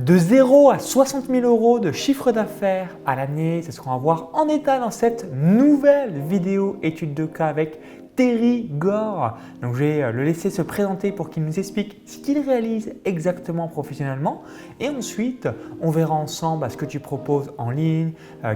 De 0 à 60 000 euros de chiffre d'affaires à l'année, c'est ce qu'on va voir en détail dans cette nouvelle vidéo étude de cas avec Terry Gore. Donc je vais le laisser se présenter pour qu'il nous explique ce qu'il réalise exactement professionnellement et ensuite on verra ensemble ce que tu proposes en ligne,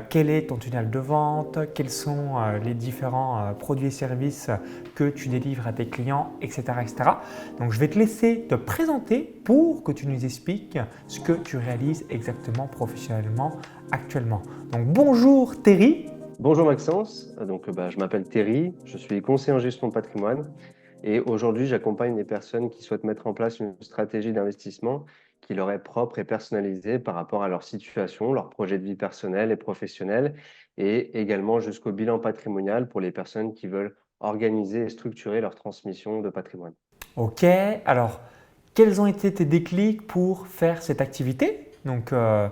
quel est ton tunnel de vente, quels sont les différents produits et services que tu délivres à tes clients, etc., etc. Donc je vais te laisser te présenter pour que tu nous expliques ce que tu réalises exactement professionnellement actuellement. Donc bonjour Terry. Bonjour Maxence, je m'appelle Terry, je suis conseiller en gestion de patrimoine et aujourd'hui j'accompagne les personnes qui souhaitent mettre en place une stratégie d'investissement qui leur est propre et personnalisée par rapport à leur situation, leur projet de vie personnel et professionnel et également jusqu'au bilan patrimonial pour les personnes qui veulent organiser et structurer leur transmission de patrimoine. Ok, alors quels ont été tes déclics pour faire cette activité? Euh,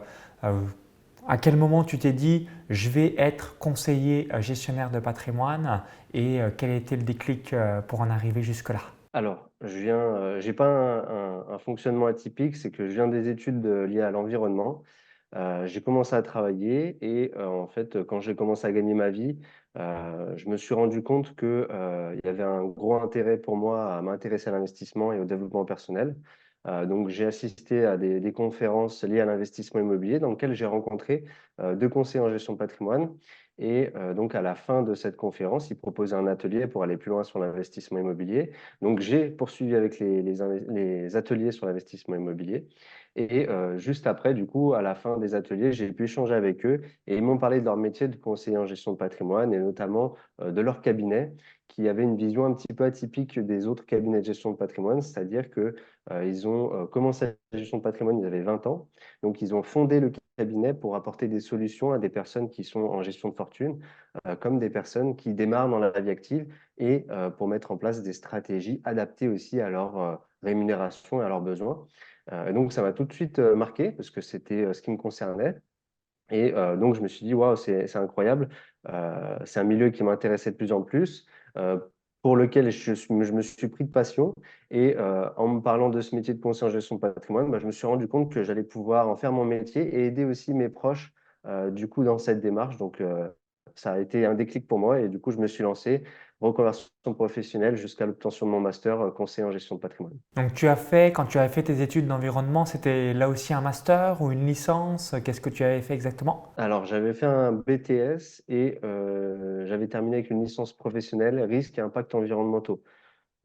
à quel moment tu t'es dit je vais être conseiller gestionnaire de patrimoine et quel a été le déclic pour en arriver jusque-là? Alors, j'ai pas un fonctionnement atypique, c'est que je viens des études liées à l'environnement. J'ai commencé à travailler et en fait, quand j'ai commencé à gagner ma vie, je me suis rendu compte que, il y avait un gros intérêt pour moi à m'intéresser à l'investissement et au développement personnel. Donc j'ai assisté à des conférences liées à l'investissement immobilier dans lesquelles j'ai rencontré, 2 conseillers en gestion de patrimoine et donc à la fin de cette conférence, ils proposaient un atelier pour aller plus loin sur l'investissement immobilier. Donc j'ai poursuivi avec les ateliers sur l'investissement immobilier et juste après, du coup, à la fin des ateliers, j'ai pu échanger avec eux et ils m'ont parlé de leur métier de conseiller en gestion de patrimoine et notamment, de leur cabinet qui avait une vision un petit peu atypique des autres cabinets de gestion de patrimoine. C'est-à-dire que, ils ont, commencé la gestion de patrimoine, ils avaient 20 ans. Donc ils ont fondé le cabinet pour apporter des solutions à des personnes qui sont en gestion de fortune, comme des personnes qui démarrent dans la vie active et pour mettre en place des stratégies adaptées aussi à leur, rémunération et à leurs besoins. Donc ça m'a tout de suite, marqué parce que c'était, ce qui me concernait et donc je me suis dit: «Waouh, c'est incroyable». C'est un milieu qui m'intéressait de plus en plus, pour lequel je me suis pris de passion et en me parlant de ce métier de conseiller en gestion de patrimoine, je me suis rendu compte que j'allais pouvoir en faire mon métier et aider aussi mes proches, du coup dans cette démarche. Donc ça a été un déclic pour moi et du coup je me suis lancé, reconversion professionnelle jusqu'à l'obtention de mon master, conseiller en gestion de patrimoine. Donc quand tu avais fait tes études d'environnement, c'était là aussi un master ou une licence? Qu'est-ce que tu avais fait exactement? Alors, j'avais fait un BTS et j'avais terminé avec une licence professionnelle risques et impacts environnementaux,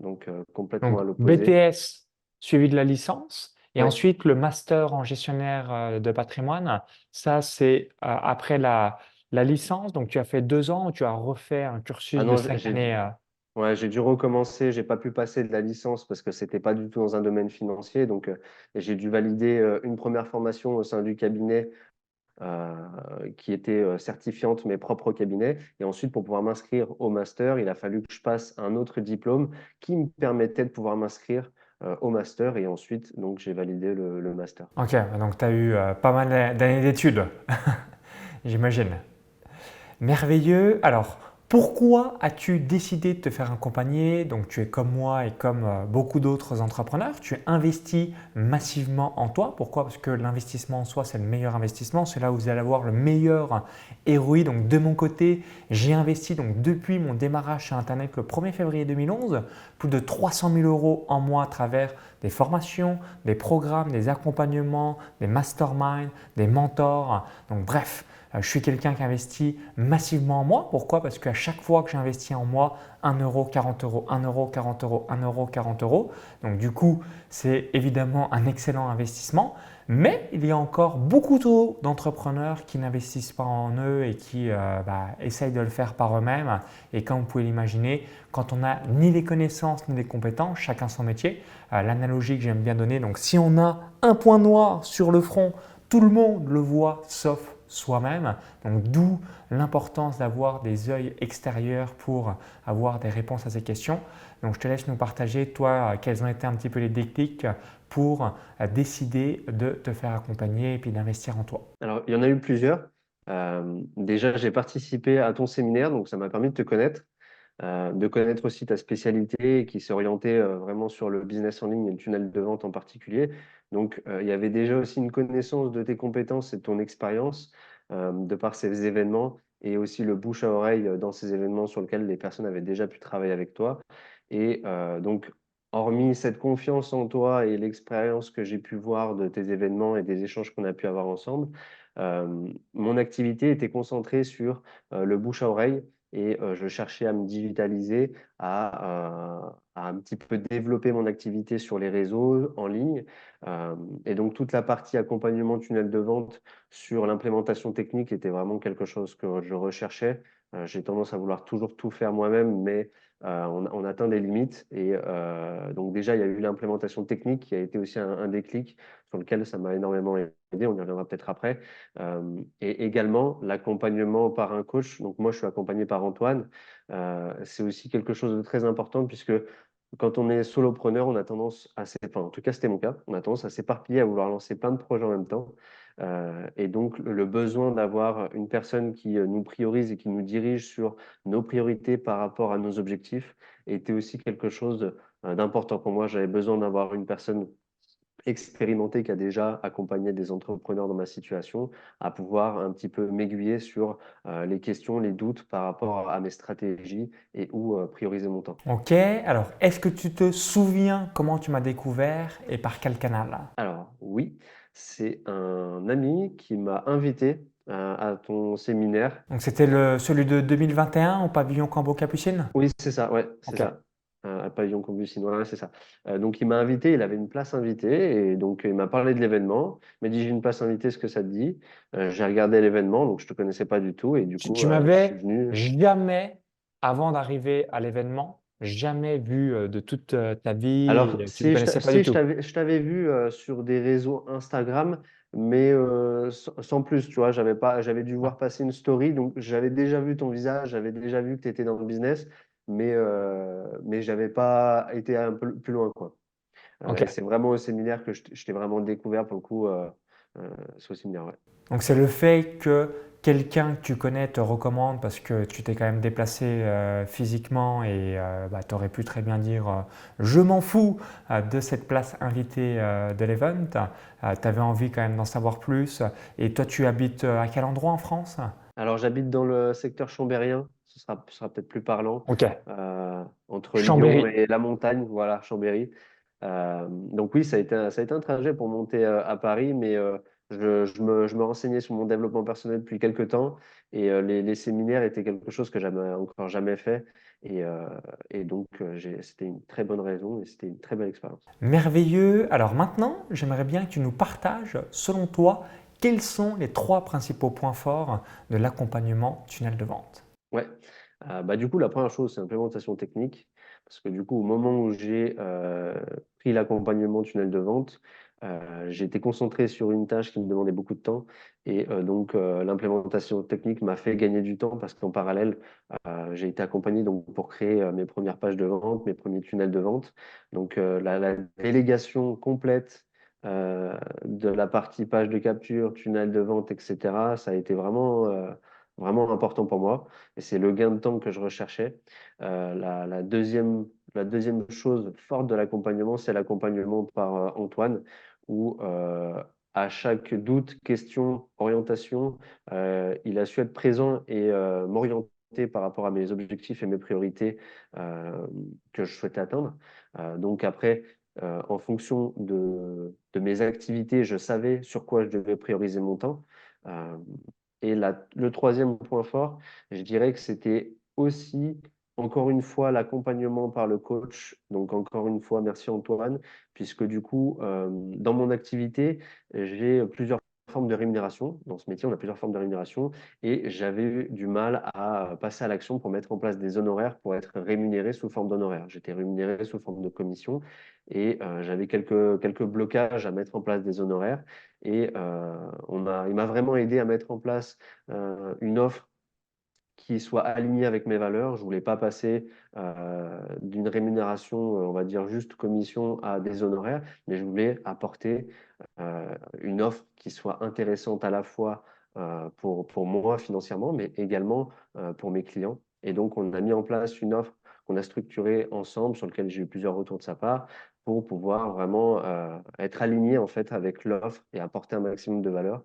donc Donc complètement à l'opposé. BTS suivi de la licence et Oui. ensuite le master en gestionnaire de patrimoine. Ça, c'est après la licence. Donc tu as fait 2 ans ou tu as refait un Ah cursus de non, 5 années. ouais, j'ai dû recommencer, j'ai pas pu passer de la licence parce que c'était pas du tout dans un domaine financier, donc j'ai dû valider, une première formation au sein du cabinet, qui était, certifiante mes propres cabinets et ensuite pour pouvoir m'inscrire au master, il a fallu que je passe un autre diplôme qui me permettait de pouvoir m'inscrire, au master et ensuite donc j'ai validé le master. Ok, donc tu as eu pas mal d'années d'études, j'imagine. Merveilleux. Alors, pourquoi as-tu décidé de te faire accompagner? Donc, tu es comme moi et comme beaucoup d'autres entrepreneurs, tu investis massivement en toi. Pourquoi? Parce que l'investissement en soi, c'est le meilleur investissement. C'est là où vous allez avoir le meilleur ROI. Donc, de mon côté, j'ai investi donc depuis mon démarrage sur Internet le 1er février 2011, plus de 300 000 euros en mois à travers des formations, des programmes, des accompagnements, des masterminds, des mentors. Donc, bref, je suis quelqu'un qui investit massivement en moi. Pourquoi? Parce qu'à chaque fois que j'investis en moi, 1 euro, 40 euros, 1 euro, 40 euros, 1 euro, 40 euros. Donc du coup, c'est évidemment un excellent investissement. Mais il y a encore beaucoup trop d'entrepreneurs qui n'investissent pas en eux et qui essayent de le faire par eux-mêmes. Et comme vous pouvez l'imaginer, quand on n'a ni les connaissances ni les compétences, chacun son métier, l'analogie que j'aime bien donner, donc si on a un point noir sur le front, tout le monde le voit sauf soi-même. Donc d'où l'importance d'avoir des yeux extérieurs pour avoir des réponses à ces questions. Donc je te laisse nous partager, toi, quels ont été un petit peu les déclics pour décider de te faire accompagner et puis d'investir en toi. Alors, il y en a eu plusieurs. Déjà, j'ai participé à ton séminaire, donc ça m'a permis de te connaître. de connaître aussi ta spécialité qui s'est orientée vraiment sur le business en ligne et le tunnel de vente en particulier. Donc, il y avait déjà aussi une connaissance de tes compétences et de ton expérience de par ces événements et aussi le bouche à oreille dans ces événements sur lesquels les personnes avaient déjà pu travailler avec toi. Et donc, hormis cette confiance en toi et l'expérience que j'ai pu voir de tes événements et des échanges qu'on a pu avoir ensemble, mon activité était concentrée sur le bouche à oreille et je cherchais à me digitaliser, à un petit peu développer mon activité sur les réseaux en ligne. Et donc toute la partie accompagnement tunnel de vente sur l'implémentation technique était vraiment quelque chose que je recherchais. J'ai tendance à vouloir toujours tout faire moi-même, mais on atteint des limites. Et donc déjà, il y a eu l'implémentation technique qui a été aussi un déclic sur lequel ça m'a énormément aidé. On y reviendra peut-être après. Et également l'accompagnement par un coach. Donc moi, je suis accompagné par Antoine. C'est aussi quelque chose de très important puisque quand on est solopreneur, on a tendance enfin, en tout cas, c'était mon cas, on a tendance à s'éparpiller, à vouloir lancer plein de projets en même temps. Et donc, le besoin d'avoir une personne qui nous priorise et qui nous dirige sur nos priorités par rapport à nos objectifs était aussi quelque chose d'important pour moi. J'avais besoin d'avoir une personne expérimenté qui a déjà accompagné des entrepreneurs dans ma situation, à pouvoir un petit peu m'aiguiller sur les questions, les doutes par rapport à mes stratégies et où prioriser mon temps. Ok, alors est-ce que tu te souviens comment tu m'as découvert et par quel canal? Alors oui, c'est un ami qui m'a invité à ton séminaire. Donc c'était celui de 2021 au pavillon Cambo-Capucine? Oui, c'est ça, ouais, c'est Ok. ça. À Pavillon Combustion, ouais, c'est ça. Donc il m'a invité, il avait une place invitée et donc il m'a parlé de l'événement. Il m'a dit j'ai une place invitée, est-ce que ça te dit? J'ai regardé l'événement, donc je te connaissais pas du tout et du Tu, coup tu je suis m'avais venu. jamais, avant d'arriver à l'événement, jamais vu de toute ta vie Alors et tu ne me connaissais pas du si tout. je t'avais vu sur des réseaux Instagram, mais sans plus, tu vois, j'avais dû Ouais. voir passer une story, donc j'avais déjà vu ton visage, j'avais déjà vu que tu étais dans le business, mais j'avais pas été un peu plus loin, quoi. Ok. Et c'est vraiment au séminaire que je t'ai vraiment découvert pour le coup. C'est au séminaire, ouais. Donc c'est le fait que quelqu'un que tu connais te recommande parce que tu t'es quand même déplacé physiquement et tu aurais pu très bien dire je m'en fous de cette place invitée de l'event. Tu avais envie quand même d'en savoir plus. Et toi, tu habites à quel endroit en France? Alors j'habite dans le secteur chambérien, ce sera peut-être plus parlant, Ok. entre Lyon Chambéry. et la montagne, voilà, Chambéry. Donc oui, ça a été un trajet pour monter à Paris, mais je me renseignais sur mon développement personnel depuis quelques temps et les séminaires étaient quelque chose que j'avais encore jamais fait et, euh, et donc c'était une très bonne raison et c'était une très belle expérience. Merveilleux. Alors maintenant, j'aimerais bien que tu nous partages, selon toi, quels sont les trois principaux points forts de l'accompagnement tunnel de vente. Ouais. Bah, du coup, la première chose, c'est l'implémentation technique. Parce que du coup, au moment où j'ai pris l'accompagnement tunnel de vente, j'ai été concentré sur une tâche qui me demandait beaucoup de temps. Et donc, l'implémentation technique m'a fait gagner du temps parce qu'en parallèle, j'ai été accompagné donc, pour créer mes premières pages de vente, mes premiers tunnels de vente. Donc, la délégation complète de la partie page de capture, tunnel de vente, etc., ça a été vraiment important pour moi et c'est le gain de temps que je recherchais. La deuxième chose forte de l'accompagnement, c'est l'accompagnement par Antoine, où à chaque doute, question, orientation, il a su être présent et m'orienter par rapport à mes objectifs et mes priorités que je souhaitais atteindre. Donc après, en fonction de mes activités, je savais sur quoi je devais prioriser mon temps. Euh, et le troisième point fort, je dirais que c'était aussi, encore une fois, l'accompagnement par le coach. Donc, encore une fois, merci Antoine, puisque du coup, dans mon activité, j'ai plusieurs formes de rémunération. Dans ce métier, on a plusieurs formes de rémunération et j'avais eu du mal à passer à l'action pour mettre en place des honoraires pour être rémunéré sous forme d'honoraires. J'étais rémunéré sous forme de commission et j'avais quelques blocages à mettre en place des honoraires. Et il m'a vraiment aidé à mettre en place une offre qui soit alignée avec mes valeurs. Je voulais pas passer d'une rémunération, on va dire juste commission, à des honoraires, mais je voulais apporter une offre qui soit intéressante à la fois pour moi financièrement, mais également pour mes clients. Et donc, on a mis en place une offre qu'on a structurée ensemble, sur laquelle j'ai eu plusieurs retours de sa part, pour pouvoir vraiment être aligné en fait avec l'offre et apporter un maximum de valeur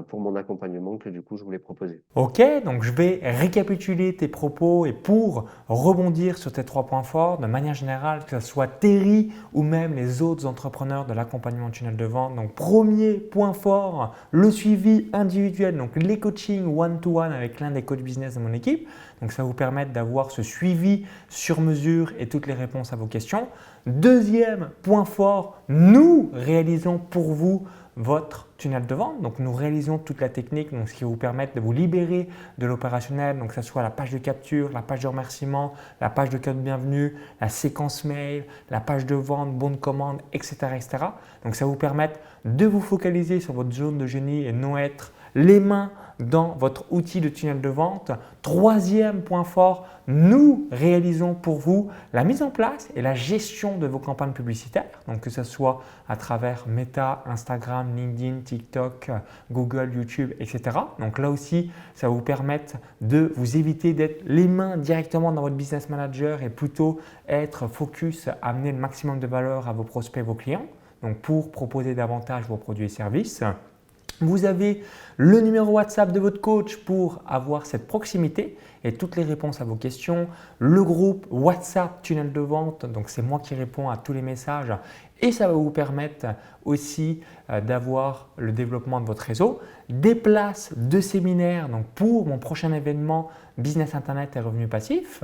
pour mon accompagnement que du coup je voulais proposer. Ok, donc je vais récapituler tes propos et pour rebondir sur tes 3 points forts, de manière générale, que ce soit Terry ou même les autres entrepreneurs de l'accompagnement tunnel de vente. Donc premier point fort, le suivi individuel, donc les coachings one-to-one avec l'un des coachs business de mon équipe. Donc ça va vous permettre d'avoir ce suivi sur mesure et toutes les réponses à vos questions. Deuxième point fort, nous réalisons pour vous votre tunnel de vente. Donc, nous réalisons toute la technique, donc ce qui va vous permettre de vous libérer de l'opérationnel, donc que ce soit la page de capture, la page de remerciement, la page de code bienvenue, la séquence mail, la page de vente, bon de commande, etc., etc. Donc, ça va vous permettre de vous focaliser sur votre zone de génie et non être les mains dans votre outil de tunnel de vente. Troisième point fort, nous réalisons pour vous la mise en place et la gestion de vos campagnes publicitaires, donc que ce soit à travers Meta, Instagram, LinkedIn, TikTok, Google, YouTube, etc. Donc là aussi, ça va vous permettre de vous éviter d'être les mains directement dans votre business manager et plutôt être focus, amener le maximum de valeur à vos prospects, vos clients, donc pour proposer davantage vos produits et services. Vous avez le numéro WhatsApp de votre coach pour avoir cette proximité et toutes les réponses à vos questions. Le groupe WhatsApp Tunnel de Vente, donc c'est moi qui réponds à tous les messages et ça va vous permettre aussi d'avoir le développement de votre réseau. Des places de séminaires donc pour mon prochain événement Business Internet et revenus passifs.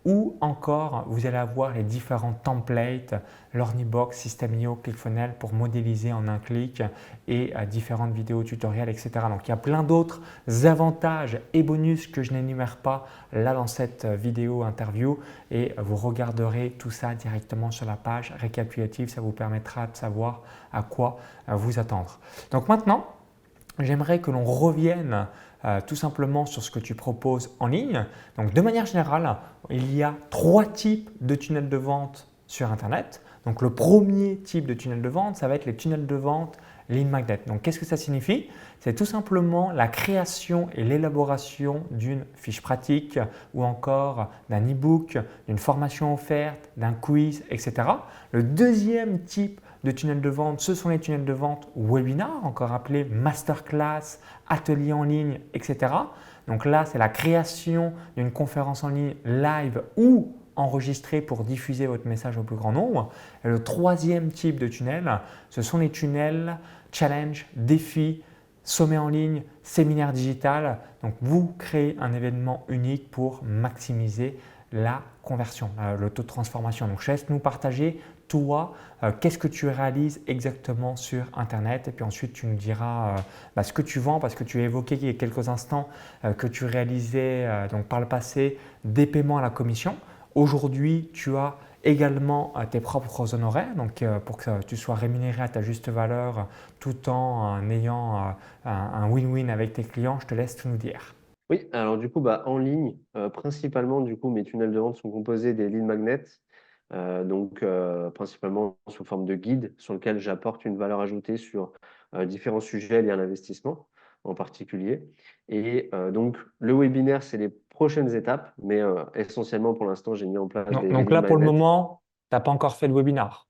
Ou encore, vous allez avoir les différents templates, l'Ornibox, System.io, ClickFunnels pour modéliser en un clic et différentes vidéos tutoriels, etc. Donc, il y a plein d'autres avantages et bonus que je n'énumère pas là dans cette vidéo interview et vous regarderez tout ça directement sur la page récapitulative. Ça vous permettra de savoir à quoi vous attendre. Donc maintenant, j'aimerais que l'on revienne tout simplement sur ce que tu proposes en ligne. Donc, de manière générale, il y a 3 types de tunnels de vente sur Internet. Donc, le premier type de tunnel de vente, ça va être les tunnels de vente lead magnet. Donc, qu'est-ce que ça signifie? C'est tout simplement la création et l'élaboration d'une fiche pratique ou encore d'un e-book, d'une formation offerte, d'un quiz, etc. Le deuxième type de tunnels de vente, ce sont les tunnels de vente webinaires, encore appelés masterclass, ateliers en ligne, etc. Donc là, c'est la création d'une conférence en ligne live ou enregistrée pour diffuser votre message au plus grand nombre. Et le troisième type de tunnel, ce sont les tunnels challenge, défi, sommet en ligne, séminaire digital. Donc vous créez un événement unique pour maximiser la conversion, le taux de transformation. Donc je laisse nous partager toi, qu'est-ce que tu réalises exactement sur Internet et puis ensuite tu nous diras ce que tu vends parce que tu as évoqué il y a quelques instants que tu réalisais donc par le passé des paiements à la commission. Aujourd'hui, tu as également tes propres honoraires donc pour que tu sois rémunéré à ta juste valeur tout en ayant un win-win avec tes clients. Je te laisse tout nous dire. Oui, alors du coup, en ligne, principalement, du coup, mes tunnels de vente sont composés des lead magnets, donc principalement sous forme de guide sur lequel j'apporte une valeur ajoutée sur différents sujets liés à l'investissement en particulier. Et donc, le webinaire, c'est les prochaines étapes, mais essentiellement, pour l'instant, j'ai mis en place des Donc lead là, pour le magnets, moment, tu n'as pas encore fait de webinar.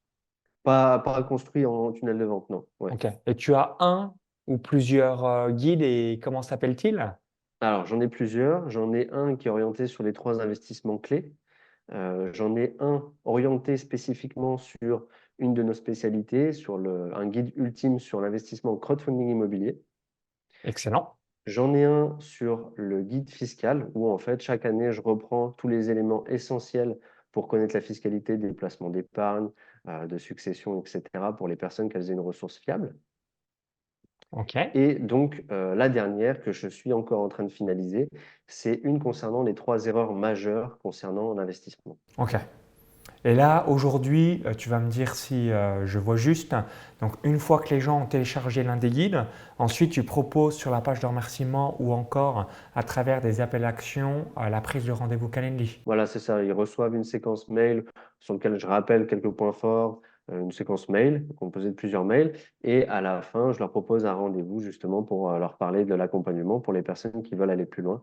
pas construits en tunnel de vente, non. Ouais. Ok. Et tu as un ou plusieurs guides et comment s'appelle-t-il? Alors, j'en ai plusieurs. J'en ai un qui est orienté sur les 3 investissements clés. J'en ai un orienté spécifiquement sur une de nos spécialités, sur un guide ultime sur l'investissement en crowdfunding immobilier. Excellent. J'en ai un sur le guide fiscal où en fait chaque année je reprends tous les éléments essentiels pour connaître la fiscalité des placements d'épargne, de succession, etc. pour les personnes qui aient une ressource fiable. Ok. Et donc la dernière que je suis encore en train de finaliser, c'est une concernant les 3 erreurs majeures concernant l'investissement. Ok. Et là, aujourd'hui, tu vas me dire si je vois juste. Donc, une fois que les gens ont téléchargé l'un des guides, ensuite tu proposes sur la page de remerciement ou encore à travers des appels à action la prise de rendez-vous Calendly. Voilà, c'est ça. Ils reçoivent une séquence mail sur laquelle je rappelle quelques points forts, une séquence mail composée de plusieurs mails et à la fin, je leur propose un rendez-vous justement pour leur parler de l'accompagnement pour les personnes qui veulent aller plus loin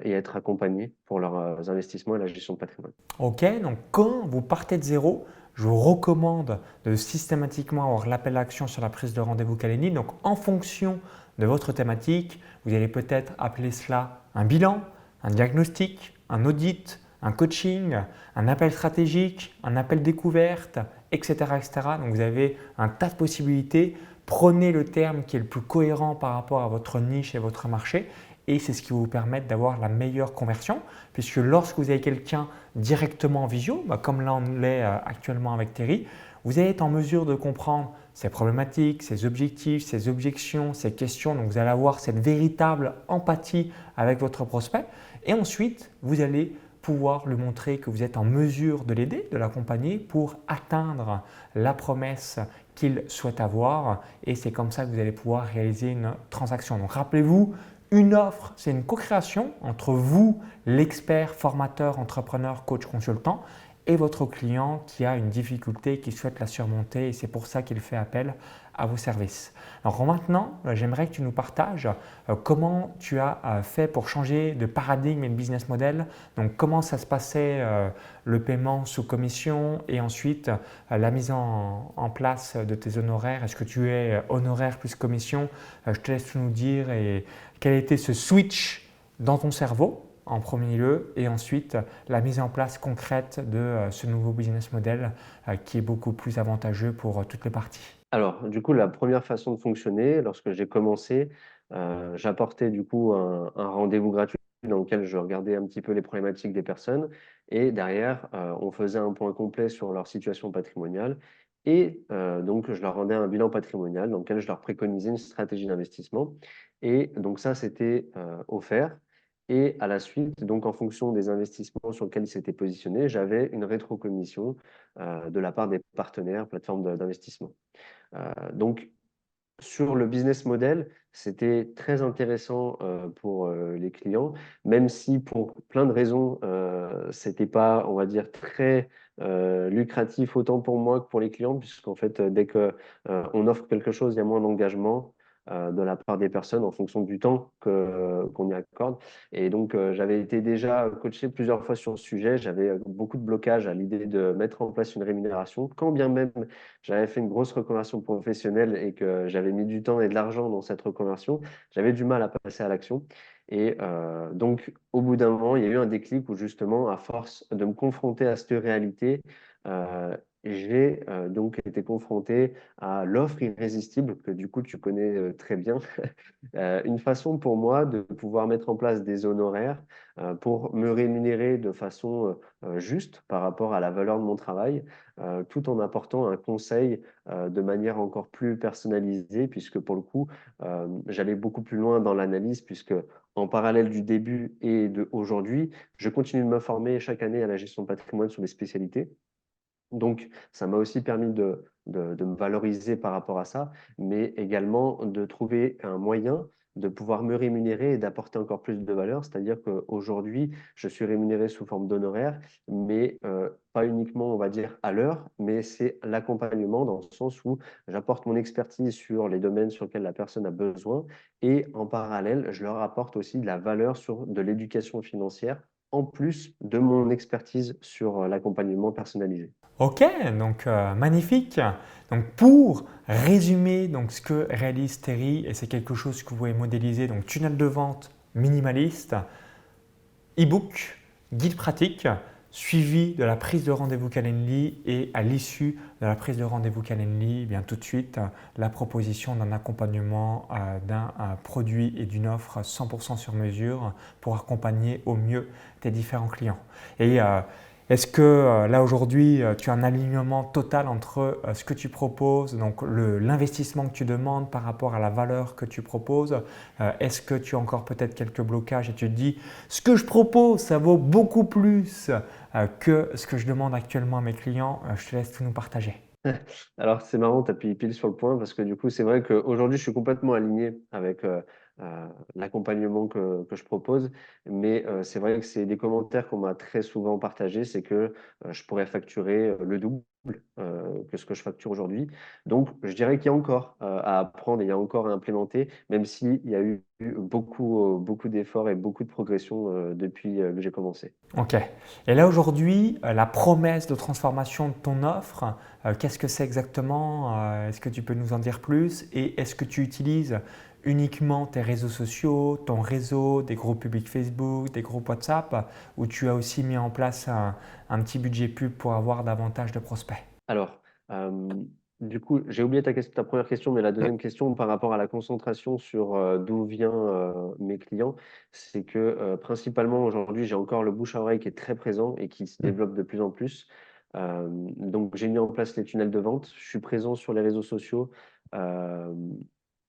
et être accompagnées pour leurs investissements et la gestion de patrimoine. Ok, donc quand vous partez de zéro, je vous recommande de systématiquement avoir l'appel à l'action sur la prise de rendez-vous Calendly. Donc en fonction de votre thématique, vous allez peut-être appeler cela un bilan, un diagnostic, un audit, un coaching, un appel stratégique, un appel découverte, etc., etc. Donc vous avez un tas de possibilités. Prenez le terme qui est le plus cohérent par rapport à votre niche et votre marché et c'est ce qui va vous permettre d'avoir la meilleure conversion puisque lorsque vous avez quelqu'un directement en visio, comme là on l'est actuellement avec Thierry, vous allez être en mesure de comprendre ses problématiques, ses objectifs, ses objections, ses questions. Donc vous allez avoir cette véritable empathie avec votre prospect et ensuite vous allez pouvoir lui montrer que vous êtes en mesure de l'aider, de l'accompagner pour atteindre la promesse qu'il souhaite avoir et c'est comme ça que vous allez pouvoir réaliser une transaction. Donc rappelez-vous, une offre, c'est une co-création entre vous, l'expert, formateur, entrepreneur, coach, consultant et votre client qui a une difficulté, qui souhaite la surmonter et c'est pour ça qu'il fait appel à vos services. Alors maintenant, j'aimerais que tu nous partages comment tu as fait pour changer de paradigme et de business model. Donc comment ça se passait le paiement sous commission et ensuite la mise en place de tes honoraires. Est-ce que tu es honoraire plus commission? Je te laisse tout nous dire et quel était ce switch dans ton cerveau en premier lieu et ensuite la mise en place concrète de ce nouveau business model qui est beaucoup plus avantageux pour toutes les parties. Alors, du coup, la première façon de fonctionner, lorsque j'ai commencé, j'apportais du coup un rendez-vous gratuit dans lequel je regardais un petit peu les problématiques des personnes et derrière, on faisait un point complet sur leur situation patrimoniale et donc je leur rendais un bilan patrimonial dans lequel je leur préconisais une stratégie d'investissement et donc ça, c'était offert et à la suite, donc en fonction des investissements sur lesquels ils s'étaient positionnés, j'avais une rétrocommission de la part des partenaires, plateformes d'investissement. Donc, sur le business model, c'était très intéressant pour les clients, même si pour plein de raisons, c'était pas, on va dire, très lucratif autant pour moi que pour les clients, puisqu'en fait, dès que on offre quelque chose, il y a moins d'engagement de la part des personnes en fonction du temps qu'on y accorde. Et donc, j'avais été déjà coaché plusieurs fois sur le sujet. J'avais beaucoup de blocages à l'idée de mettre en place une rémunération, quand bien même j'avais fait une grosse reconversion professionnelle et que j'avais mis du temps et de l'argent dans cette reconversion, j'avais du mal à passer à l'action. Et donc, au bout d'un moment, il y a eu un déclic où justement, à force de me confronter à cette réalité, euh, j'ai donc été confronté à l'offre irrésistible, que du coup tu connais très bien. Une façon pour moi de pouvoir mettre en place des honoraires pour me rémunérer de façon juste par rapport à la valeur de mon travail, tout en apportant un conseil de manière encore plus personnalisée, puisque pour le coup, j'allais beaucoup plus loin dans l'analyse, puisque en parallèle du début et de aujourd'hui, je continue de me former chaque année à la gestion de patrimoine sur les spécialités. Donc, ça m'a aussi permis de me valoriser par rapport à ça, mais également de trouver un moyen de pouvoir me rémunérer et d'apporter encore plus de valeur. C'est-à-dire qu'aujourd'hui, je suis rémunéré sous forme d'honoraires, mais pas uniquement, on va dire, à l'heure, mais c'est l'accompagnement dans le sens où j'apporte mon expertise sur les domaines sur lesquels la personne a besoin et en parallèle, je leur apporte aussi de la valeur sur de l'éducation financière en plus de mon expertise sur l'accompagnement personnalisé. Ok, donc magnifique. Donc pour résumer donc, ce que réalise Terry, et c'est quelque chose que vous pouvez modéliser, donc tunnel de vente minimaliste, e-book, guide pratique, suivi de la prise de rendez-vous Calendly et à l'issue de la prise de rendez-vous Calendly, eh bien tout de suite la proposition d'un accompagnement d'un produit et d'une offre 100% sur mesure pour accompagner au mieux tes différents clients. Et est-ce que là aujourd'hui tu as un alignement total entre ce que tu proposes, donc l'investissement que tu demandes par rapport à la valeur que tu proposes? Est-ce que tu as encore peut-être quelques blocages et tu te dis ce que je propose ça vaut beaucoup plus que ce que je demande actuellement à mes clients? Je te laisse tout nous partager. Alors, c'est marrant, tu appuies pile sur le point parce que du coup, c'est vrai qu'aujourd'hui, je suis complètement aligné avec l'accompagnement que je propose. Mais c'est vrai que c'est des commentaires qu'on m'a très souvent partagés, c'est que je pourrais facturer le double que ce que je facture aujourd'hui. Donc, je dirais qu'il y a encore à apprendre, et il y a encore à implémenter, même s'il y a eu beaucoup d'efforts et beaucoup de progression depuis que j'ai commencé. Ok. Et là aujourd'hui, la promesse de transformation de ton offre, qu'est-ce que c'est exactement? Est-ce que tu peux nous en dire plus? Et est-ce que tu utilises uniquement tes réseaux sociaux, ton réseau, des groupes publics Facebook, des groupes WhatsApp, ou tu as aussi mis en place un petit budget pub pour avoir davantage de prospects? Alors, du coup, j'ai oublié ta première question, mais la Oui. deuxième question par rapport à la concentration sur, d'où vient, mes clients, c'est que, principalement aujourd'hui, j'ai encore le bouche à oreille qui est très présent et qui se Mm. développe de plus en plus. Donc j'ai mis en place les tunnels de vente. Je suis présent sur les réseaux sociaux, hem,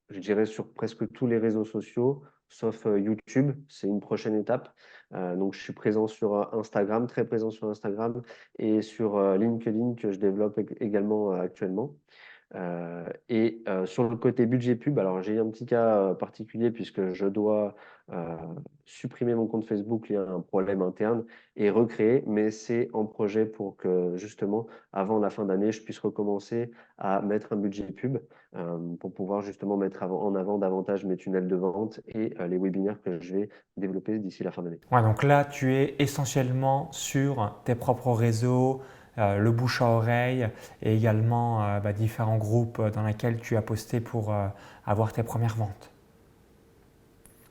je dirais sur presque tous les réseaux sociaux, sauf, YouTube, c'est une prochaine étape. Donc je suis présent sur, Instagram, très présent sur Instagram et sur LinkedIn que je développe également actuellement. Sur le côté budget pub, alors j'ai un petit cas particulier puisque je dois euh, supprimer mon compte Facebook lié à un problème interne et recréer, mais c'est en projet pour que justement, avant la fin d'année, je puisse recommencer à mettre un budget pub pour pouvoir justement mettre en avant davantage mes tunnels de vente et les webinaires que je vais développer d'ici la fin d'année. Ouais, donc là, tu es essentiellement sur tes propres réseaux, le bouche à oreille et également différents groupes dans lesquels tu as posté pour avoir tes premières ventes.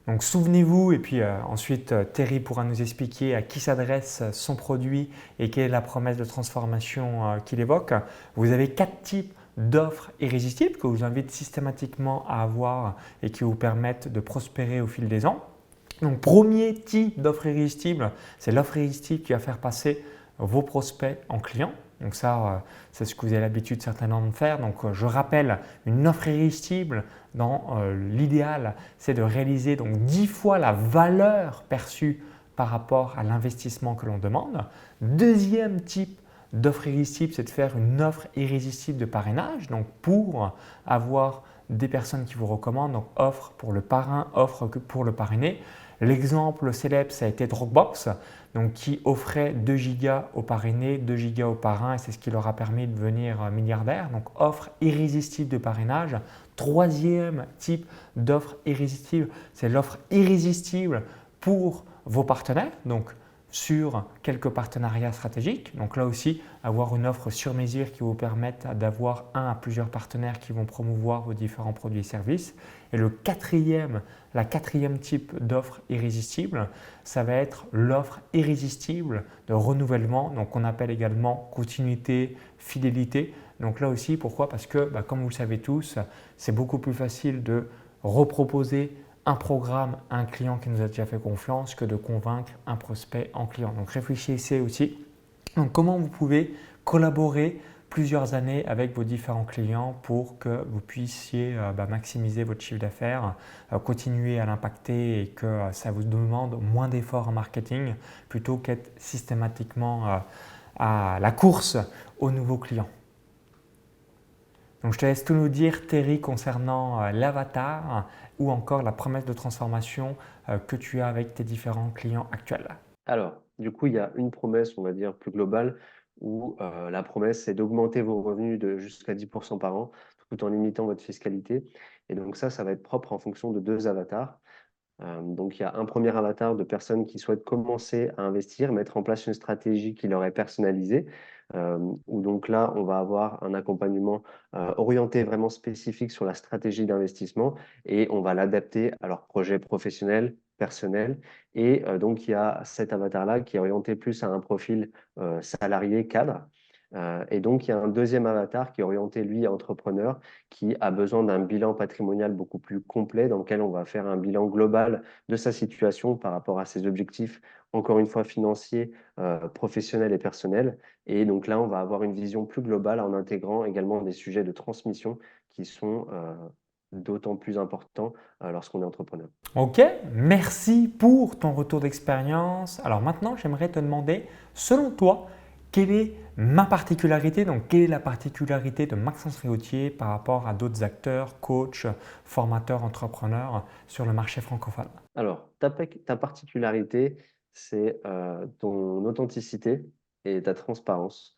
Donc souvenez-vous, et puis ensuite Terry pourra nous expliquer à qui s'adresse son produit et quelle est la promesse de transformation qu'il évoque. Vous avez 4 types d'offres irrésistibles que je vous invite systématiquement à avoir et qui vous permettent de prospérer au fil des ans. Donc, premier type d'offre irrésistible, c'est l'offre irrésistible qui va faire passer vos prospects en clients. Donc ça, c'est ce que vous avez l'habitude certainement de faire. Donc, je rappelle, une offre irrésistible, dans l'idéal, c'est de réaliser donc 10 fois la valeur perçue par rapport à l'investissement que l'on demande. Deuxième type d'offre irrésistible, c'est de faire une offre irrésistible de parrainage. Donc, pour avoir des personnes qui vous recommandent, donc offre pour le parrain, offre pour le parrainé. L'exemple célèbre, ça a été Dropbox, donc qui offrait 2 gigas au parrainé, 2 gigas au parrain, et c'est ce qui leur a permis de devenir milliardaire. Donc, offre irrésistible de parrainage. Troisième type d'offre irrésistible, c'est l'offre irrésistible pour vos partenaires. Donc, sur quelques partenariats stratégiques. Donc là aussi, avoir une offre sur mesure qui vous permette d'avoir un à plusieurs partenaires qui vont promouvoir vos différents produits et services. Et la quatrième type d'offre irrésistible, ça va être l'offre irrésistible de renouvellement, donc qu'on appelle également continuité, fidélité. Donc là aussi, pourquoi? Parce que, comme vous le savez tous, c'est beaucoup plus facile de reproposer un programme à un client qui nous a déjà fait confiance que de convaincre un prospect en client. Donc réfléchissez aussi. Donc comment vous pouvez collaborer plusieurs années avec vos différents clients pour que vous puissiez maximiser votre chiffre d'affaires, continuer à l'impacter et que ça vous demande moins d'efforts en marketing plutôt qu'être systématiquement à la course aux nouveaux clients. Donc je te laisse tout nous dire, Terry, concernant l'avatar ou encore la promesse de transformation que tu as avec tes différents clients actuels. Alors, du coup, il y a une promesse, on va dire, plus globale, où la promesse, c'est d'augmenter vos revenus de jusqu'à 10% par an, tout en limitant votre fiscalité. Et donc ça va être propre en fonction de 2 avatars. Donc, il y a un premier avatar de personnes qui souhaitent commencer à investir, mettre en place une stratégie qui leur est personnalisée, où donc là, on va avoir un accompagnement orienté vraiment spécifique sur la stratégie d'investissement et on va l'adapter à leur projet professionnel, personnel. Et donc, il y a cet avatar-là qui est orienté plus à un profil salarié cadre. Et donc, il y a un deuxième avatar qui est orienté, lui, entrepreneur, qui a besoin d'un bilan patrimonial beaucoup plus complet dans lequel on va faire un bilan global de sa situation par rapport à ses objectifs, encore une fois, financiers, professionnels et personnels. Et donc là, on va avoir une vision plus globale en intégrant également des sujets de transmission qui sont d'autant plus importants lorsqu'on est entrepreneur. Ok, merci pour ton retour d'expérience. Alors maintenant, j'aimerais te demander, selon toi, quelle est ma particularité? Donc, quelle est la particularité de Maxence Rigotier par rapport à d'autres acteurs, coachs, formateurs, entrepreneurs sur le marché francophone? Alors, ta particularité, c'est ton authenticité et ta transparence.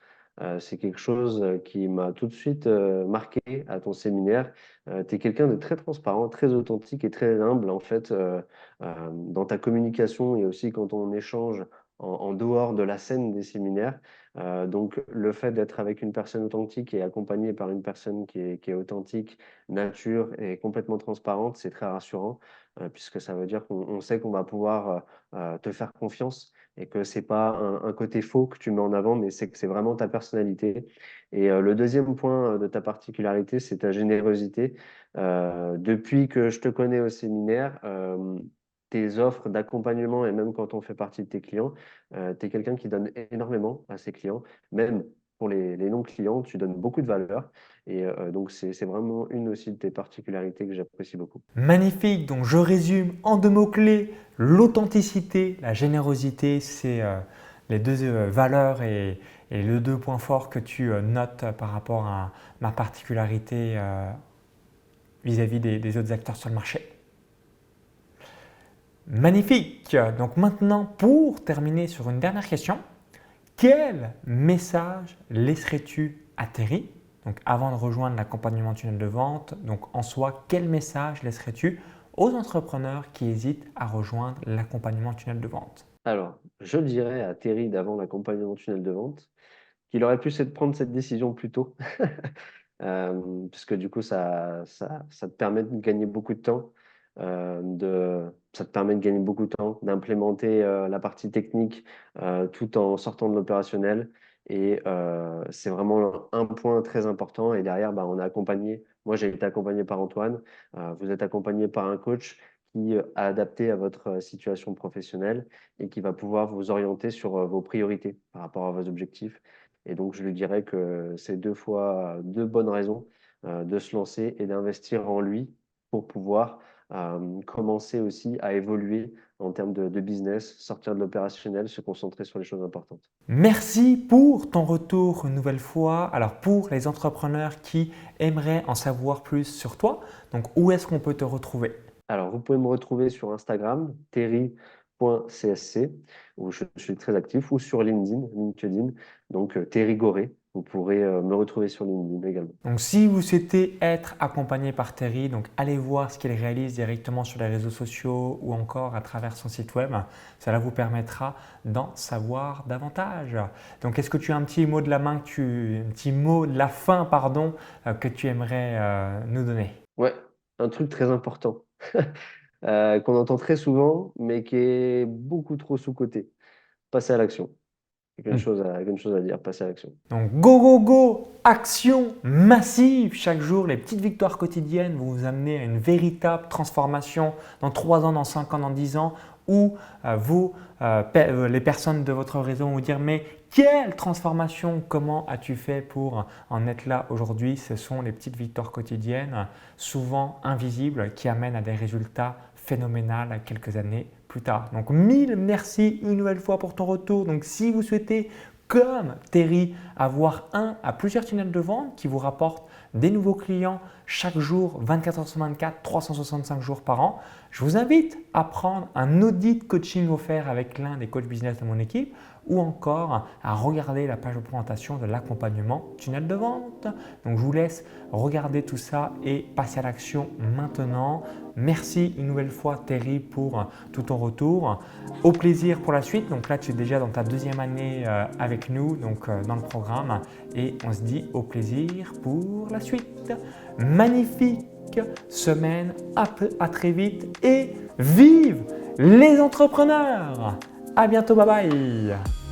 C'est quelque chose qui m'a tout de suite marqué à ton séminaire. Tu es quelqu'un de très transparent, très authentique et très humble en fait dans ta communication et aussi quand on échange en dehors de la scène des séminaires. Donc, le fait d'être avec une personne authentique et accompagné par une personne qui est authentique, nature et complètement transparente, c'est très rassurant puisque ça veut dire qu'on sait qu'on va pouvoir te faire confiance et que c'est pas un côté faux que tu mets en avant, mais c'est que c'est vraiment ta personnalité. Et le deuxième point de ta particularité, c'est ta générosité. Depuis que je te connais au séminaire, tes offres d'accompagnement et même quand on fait partie de tes clients, tu es quelqu'un qui donne énormément à ses clients, même pour les non-clients, tu donnes beaucoup de valeur. Et donc, c'est vraiment une aussi de tes particularités que j'apprécie beaucoup. Magnifique, donc je résume en 2 mots-clés, l'authenticité, la générosité, c'est les deux valeurs et les 2 points forts que tu notes par rapport à ma particularité vis-à-vis des autres acteurs sur le marché. Magnifique, donc maintenant pour terminer sur une dernière question, quel message laisserais-tu à Terry? Donc avant de rejoindre l'accompagnement tunnel de vente, donc en soi, quel message laisserais-tu aux entrepreneurs qui hésitent à rejoindre l'accompagnement tunnel de vente? Alors, je dirais à Terry d'avant l'accompagnement tunnel de vente qu'il aurait pu prendre cette décision plus tôt, puisque du coup, ça te permet de gagner beaucoup de temps, ça te permet de gagner beaucoup de temps, d'implémenter la partie technique tout en sortant de l'opérationnel. Et c'est vraiment un point très important. Et derrière, bah, on est accompagné. Moi, j'ai été accompagné par Antoine. Vous êtes accompagné par un coach qui a adapté à votre situation professionnelle et qui va pouvoir vous orienter sur vos priorités par rapport à vos objectifs. Et donc, je lui dirais que c'est 2 bonnes raisons de se lancer et d'investir en lui pour pouvoir commencer aussi à évoluer en termes de business, sortir de l'opérationnel, se concentrer sur les choses importantes. Merci pour ton retour une nouvelle fois. Alors pour les entrepreneurs qui aimeraient en savoir plus sur toi, donc où est-ce qu'on peut te retrouver? Alors, vous pouvez me retrouver sur Instagram, terry.csc, où je suis très actif, ou sur LinkedIn, donc Terry Goré. Vous pourrez me retrouver sur LinkedIn également. Donc si vous souhaitez être accompagné par Terry, donc allez voir ce qu'il réalise directement sur les réseaux sociaux ou encore à travers son site web. Cela vous permettra d'en savoir davantage. Donc est-ce que tu as un petit mot de la main, un petit mot de la fin, pardon, que tu aimerais nous donner? Ouais, un truc très important qu'on entend très souvent, mais qui est beaucoup trop sous-coté. Passer à l'action. Il y a qu'une chose à dire, passer à l'action. Donc go go go, action massive chaque jour, les petites victoires quotidiennes vont vous amener à une véritable transformation dans 3 ans, dans 5 ans, dans 10 ans où les personnes de votre réseau vont vous dire mais quelle transformation, comment as-tu fait pour en être là aujourd'hui? Ce sont les petites victoires quotidiennes, souvent invisibles, qui amènent à des résultats phénoménaux quelques années plus tard. Donc 1000 merci une nouvelle fois pour ton retour. Donc si vous souhaitez comme Terry, avoir un à plusieurs tunnels de vente qui vous rapportent des nouveaux clients chaque jour, 24 heures sur 24, 365 jours par an. Je vous invite à prendre un audit coaching offert avec l'un des coachs business de mon équipe ou encore à regarder la page de présentation de l'accompagnement tunnel de vente. Donc, je vous laisse regarder tout ça et passer à l'action maintenant. Merci une nouvelle fois Terry pour tout ton retour. Au plaisir pour la suite. Donc là, tu es déjà dans ta 2e année avec nous, donc dans le programme. Et on se dit au plaisir pour la suite. Magnifique semaine, à très vite et vive les entrepreneurs! À bientôt, bye bye!